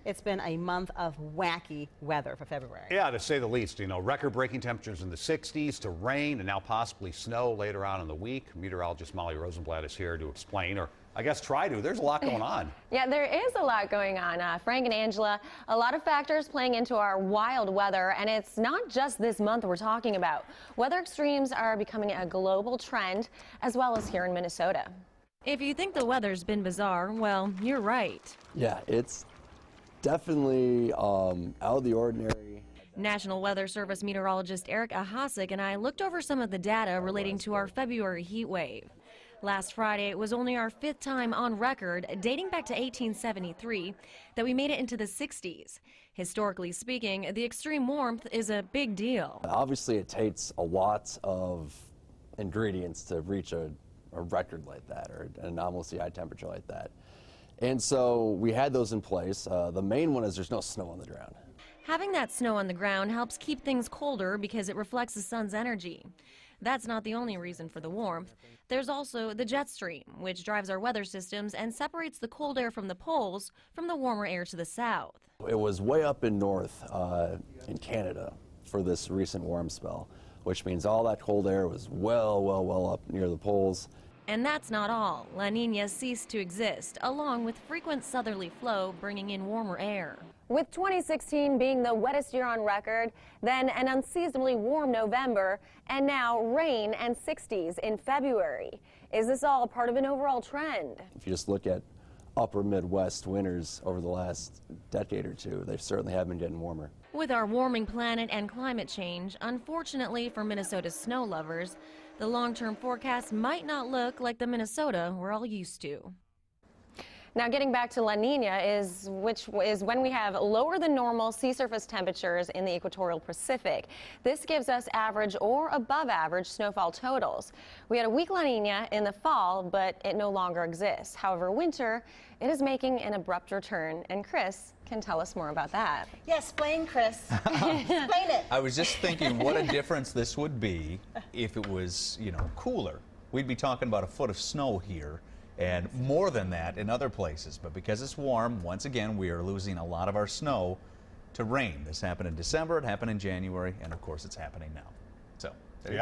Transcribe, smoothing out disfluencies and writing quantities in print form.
It's been a month of wacky weather for February. Yeah, to say the least. You know, record-breaking temperatures in the 60s to rain and now possibly snow later on in the week. Meteorologist Molly Rosenblatt is here to explain, or I guess try to. There's a lot going on. Yeah, there is a lot going on. Frank and Angela, a lot of factors playing into our wild weather, and it's not just this month we're talking about. Weather extremes are becoming a global trend, as well as here in Minnesota. If you think the weather's been bizarre, well, you're right. Yeah, it's definitely out of the ordinary. National Weather Service meteorologist Eric Ahasic and I looked over some of the data relating to our February heat wave. Last Friday, it was only our 5th time on record, dating back to 1873, that we made it into the 60s. Historically speaking, the extreme warmth is a big deal. Obviously, it takes a lot of ingredients to reach a record like that, or an anomalously high temperature like that. And so we had those in place. The main one is there's no snow on the ground. Having that snow on the ground helps keep things colder because it reflects the sun's energy. That's not the only reason for the warmth. There's also the jet stream, which drives our weather systems and separates the cold air from the poles from the warmer air to the south. It was way up in north in Canada for this recent warm spell, which means all that cold air was well up near the poles. And that's not all. La Nina ceased to exist, along with frequent southerly flow bringing in warmer air. With 2016 being the wettest year on record, then an unseasonably warm November, and now rain and 60s in February. Is this all part of an overall trend? If you just look at upper Midwest winters over the last decade or two, they certainly have been getting warmer. With our warming planet and climate change, unfortunately for Minnesota's snow lovers, the long-term forecast might not look like the Minnesota we're all used to. Now, getting back to La Nina which is when we have lower than normal sea surface temperatures in the equatorial Pacific. This gives us average or above average snowfall totals. We had a weak La Nina in the fall, but it no longer exists. However, winter, it is making an abrupt return, and Chris can tell us more about that. Yeah, explain, Chris. Explain it. I was just thinking what a difference this would be if it was, cooler. We'd be talking about a foot of snow here, and more than that in other places. But because it's warm, once again, we are losing a lot of our snow to rain. This happened in December, it happened in January, and of course it's happening now.